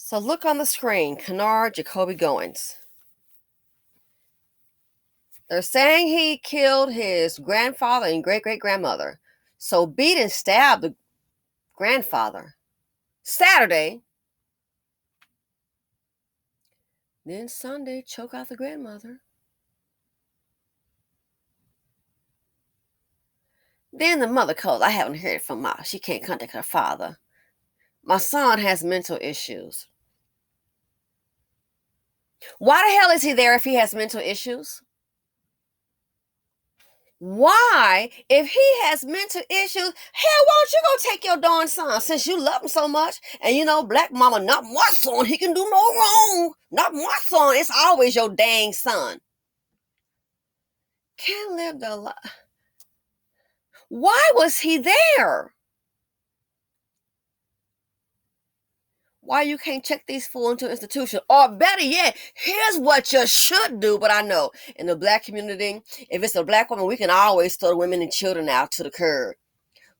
So look on the screen, Kennard Jacoby Goins. They're saying he killed his grandfather and great-great-grandmother. So beat and stabbed the grandfather Saturday. Then Sunday, choke out the grandmother. Then the mother calls. I haven't heard from Ma. She can't contact her father. My son has mental issues. Why the hell is he there if he has mental issues? Why, if he has mental issues, hell, why don't you go take your darn son since you love him so much? And you know, black mama, not my son, he can do no wrong. Not my son, it's always your dang son. Can't live the life. Why was he there? Why you can't check these fools into institution? Or better yet, here's what you should do. But I know in the black community, if it's a black woman, we can always throw the women and children out to the curb.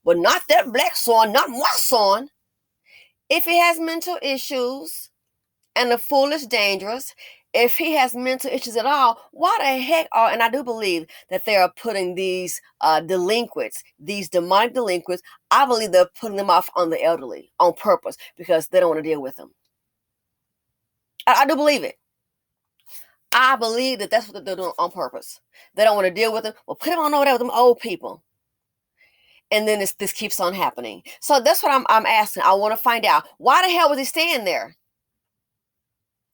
But not that black son, not my son. If he has mental issues and the fool is dangerous, if he has mental issues at all, why the heck are, and I do believe that they are putting these delinquents, these demonic delinquents, I believe they're putting them off on the elderly on purpose because they don't want to deal with them. I do believe it. I believe that that's what they're doing on purpose. They don't want to deal with them. Well, put them on over there with them old people. And then this keeps on happening. So that's what I'm asking. I want to find out, why the hell was he staying there?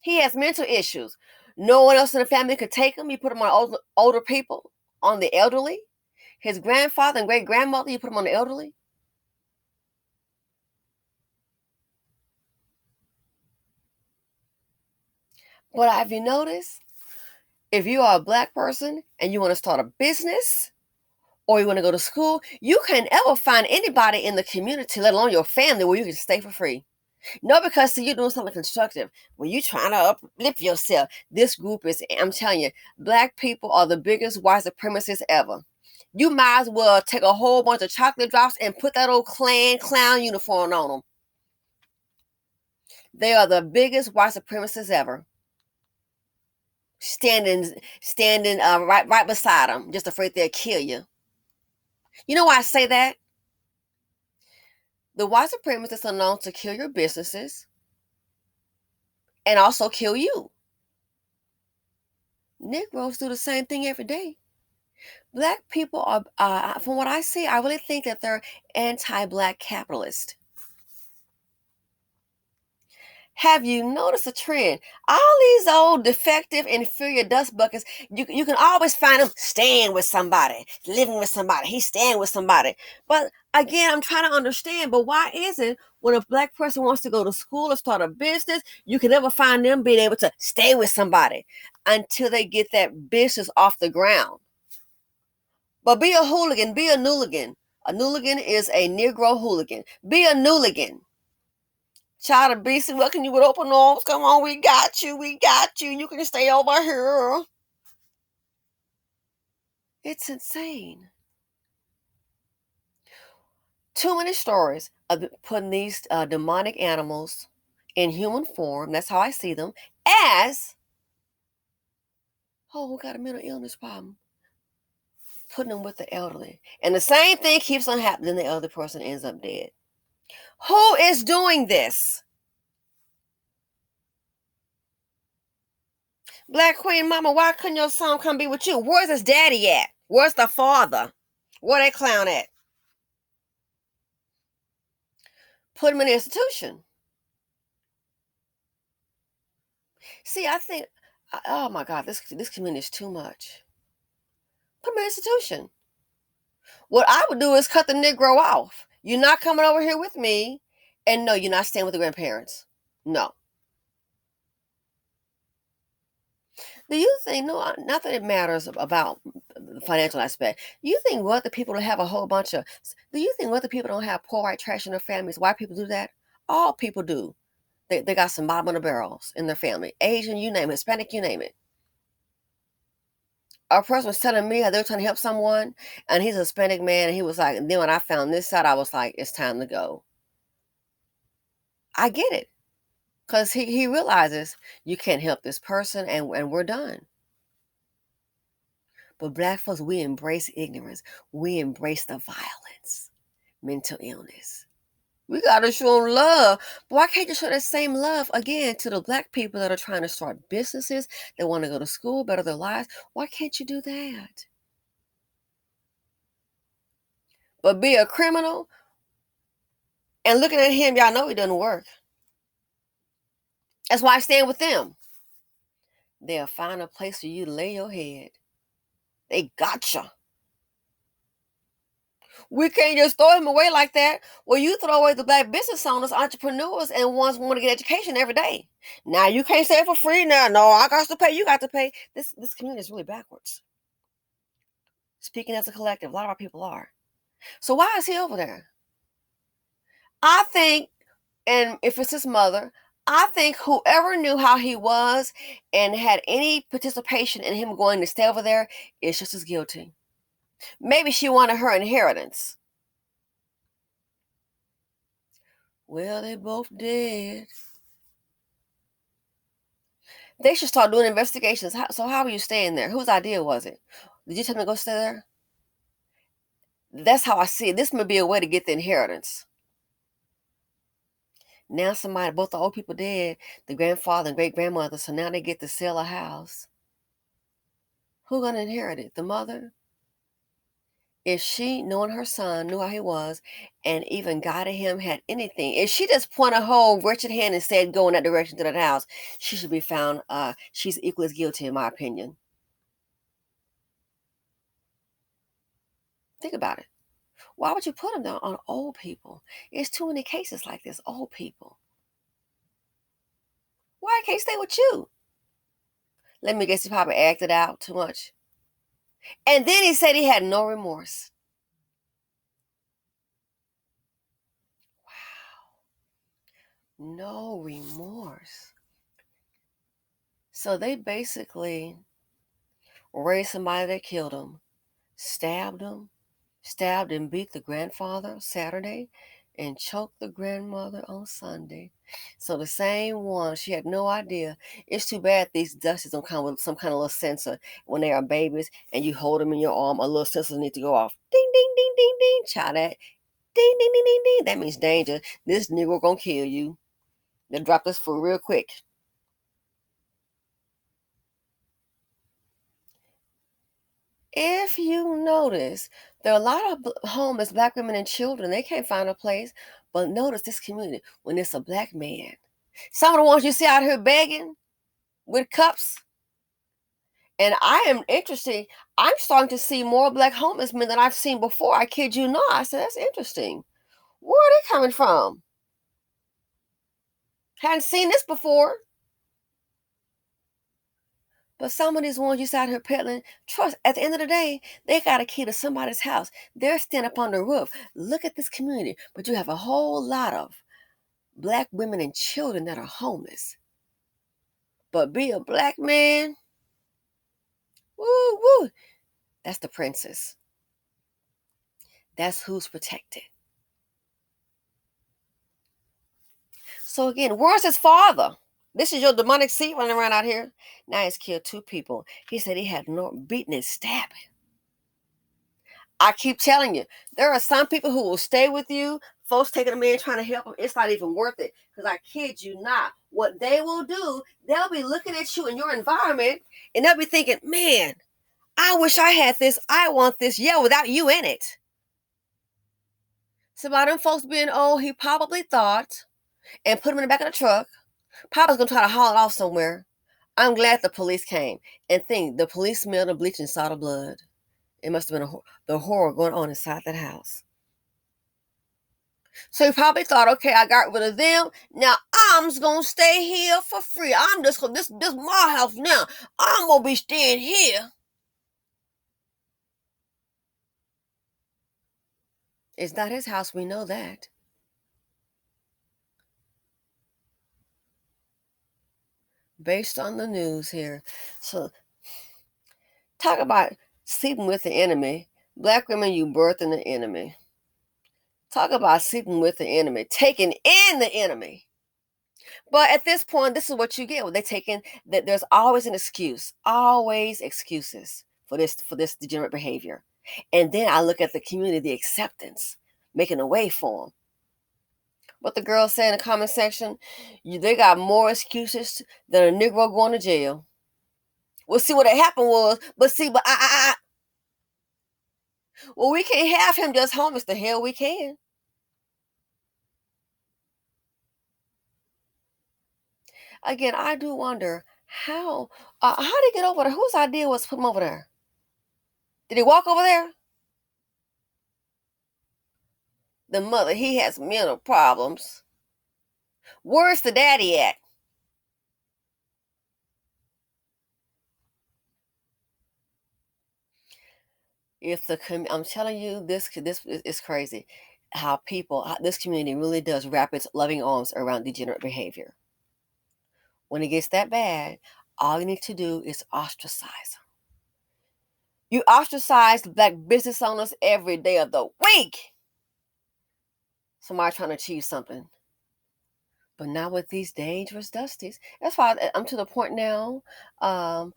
He has mental issues. No one else in the family could take him. You put him on older people, on the elderly. His grandfather and great-grandmother, you put him on the elderly. But have you noticed, if you are a black person and you want to start a business or you want to go to school, you can't ever find anybody in the community, let alone your family, where you can stay for free. No, because you're doing something constructive. When you're trying to uplift yourself, this group is, I'm telling you, black people are the biggest white supremacists ever. You might as well take a whole bunch of chocolate drops and put that old clown uniform on them. They are the biggest white supremacists ever. Standing right beside them, just afraid they'll kill you. You know why I say that? The white supremacists are known to kill your businesses and also kill you. Negroes do the same thing every day. Black people are, from what I see, I really think that they're anti-black capitalist. Have you noticed a trend? All these old defective, inferior dust buckets, you can always find them staying with somebody, living with somebody. He's staying with somebody. But again, I'm trying to understand, but why is it when a black person wants to go to school or start a business, you can never find them being able to stay with somebody until they get that business off the ground? But be a hooligan, be a nooligan. A nooligan is a Negro hooligan. Be a nooligan. Child of BC, welcome you with open arms. Come on, we got you. We got you. You can stay over here. It's insane. Too many stories of putting these demonic animals in human form, that's how I see them, as, oh, we got a mental illness problem. Putting them with the elderly. And the same thing keeps on happening. The other person ends up dead. Who is doing this? Black Queen Mama, why couldn't your son come be with you? Where's his daddy at? Where's the father? Where that clown at? Put him in an institution. See, I think, oh my God, this community is too much. Put him in an institution. What I would do is cut the Negro off. You're not coming over here with me. And no, you're not staying with the grandparents. No. Do you think, no, not that it matters about the financial aspect. You think what the people don't have a whole bunch of, do you think what the people don't have poor white trash in their families? White people do that? All people do. They got some bottom of the barrels in their family. Asian, you name it. Hispanic, you name it. A person was telling me how they were trying to help someone, and he's a Hispanic man, and he was like, and then when I found this out, I was like, it's time to go. I get it. Because he realizes you can't help this person and we're done. But black folks, we embrace ignorance. We embrace the violence, mental illness. We got to show them love. But why can't you show that same love again to the black people that are trying to start businesses, that want to go to school, better their lives? Why can't you do that? But be a criminal and looking at him, y'all know it doesn't work. That's why I stand with them. They'll find a place for you to lay your head. They gotcha. We can't just throw him away like that. Well, you throw away the black business owners, entrepreneurs, and ones who want to get education every day. Now you can't say it for free. Now, no, I got to pay. You got to pay. This community is really backwards. Speaking as a collective, a lot of our people are. So why is he over there? I think, and if it's his mother, I think whoever knew how he was and had any participation in him going to stay over there is just as guilty. Maybe she wanted her inheritance. Well, they both did. They should start doing investigations. So how are you staying there? Whose idea was it? Did you tell them to go stay there? That's how I see it. This may be a way to get the inheritance. Now both the old people dead, the grandfather and great grandmother, so now they get to sell a house. Who gonna inherit it? The mother? If she, knowing her son, knew how he was, and even guided him, had anything, if she just pointed a whole wretched hand and said, go in that direction to that house, she should be found, she's equally as guilty, in my opinion. Think about it. Why would you put them down on old people? It's too many cases like this, old people. Why can't stay with you? Let me guess, he probably acted out too much. And then he said he had no remorse. Wow. No remorse. So they basically raised somebody that killed him, stabbed and beat the grandfather Saturday, and choked the grandmother on Sunday. So the same one, she had no idea. It's too bad these dusties don't come with some kind of little sensor when they are babies and you hold them in your arm. A little sensor needs to go off. Ding, ding, ding, ding, ding. Child that. Ding, ding, ding, ding, ding. That means danger. This nigga gonna kill you. They drop this food real quick. If you notice, there are a lot of homeless black women and children. They can't find a place. But notice this community, when it's a black man, some of the ones you see out here begging with cups. And I am interested. I'm starting to see more black homeless men than I've seen before. I kid you not. I said, that's interesting. Where are they coming from? Hadn't seen this before. But some of these ones you see out here peddling, trust, at the end of the day, they got a key to somebody's house. They're standing up on the roof. Look at this community. But you have a whole lot of black women and children that are homeless. But be a black man, woo, woo, that's the princess. That's who's protected. So again, where's his father? This is your demonic seed running around out here. Now he's killed 2 people. He said he had no beating and stabbing. I keep telling you, there are some people who will stay with you. Folks taking them in, trying to help them. It's not even worth it. Because I kid you not. What they will do, they'll be looking at you in your environment, and they'll be thinking, man, I wish I had this. I want this. Yeah, without you in it. So by them folks being old, he probably thought, and put him in the back of the truck, probably was going to try to haul it off somewhere. I'm glad the police came. And think, the police smelled the bleach and saw the blood. It must have been the horror going on inside that house. So he probably thought, okay, I got rid of them. Now I'm just gonna stay here for free. I'm just gonna, this my house now. I'm gonna be staying here. It's not his house, we know that. Based on the news here. So talk about sleeping with the enemy. Black women, you birthing the enemy. Talk about sleeping with the enemy, taking in the enemy. But at this point, this is what you get. They taking that there's always an excuse, always excuses for this degenerate behavior. And then I look at the community, the acceptance, making a way for them. What the girl said in the comment section, they got more excuses than a Negro going to jail. Well, see what happened was, well, we can't have him just homeless. The hell we can. Again, I do wonder how did he get over there? Whose idea was to put him over there? Did he walk over there? The mother, he has mental problems. Where's the daddy at? I'm telling you, this is crazy. How this community really does wrap its loving arms around degenerate behavior. When it gets that bad, all you need to do is ostracize them. You ostracize black business owners every day of the week. Somebody trying to achieve something. But not with these dangerous dusties. That's why I'm to the point now. I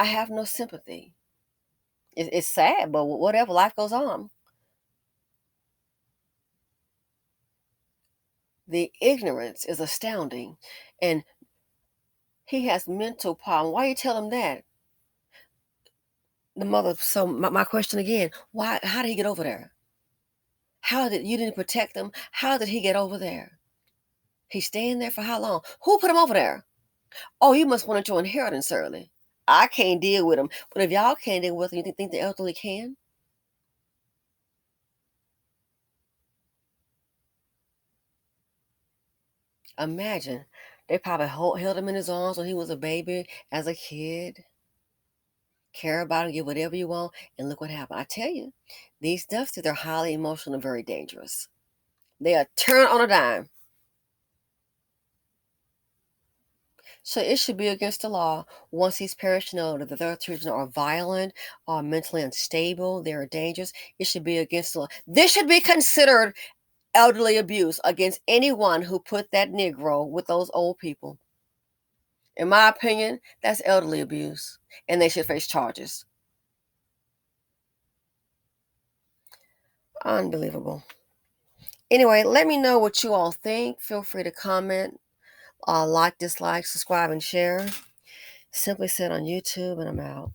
have no sympathy. It's sad, but whatever, life goes on. The ignorance is astounding. And he has mental problem. Why you tell him that? The mother, so my question again, how did he get over there? How did you didn't protect him? How did he get over there? He's staying there for how long? Who put him over there? Oh, you must want your inheritance early. I can't deal with him. But if y'all can't deal with him, you think the elderly can? Imagine. They probably held him in his arms when he was a baby, as a kid. Care about him, get whatever you want, and look what happened. I tell you, these dusties are highly emotional and very dangerous. They are turned on a dime. So it should be against the law once these parents know that their children are violent or mentally unstable, they are dangerous. It should be against the law. This should be considered elderly abuse against anyone who put that Negro with those old people. In my opinion, that's elderly abuse, and they should face charges. Unbelievable. Anyway, let me know what you all think. Feel free to comment, like, dislike, subscribe, and share. Simply Said on YouTube, and I'm out.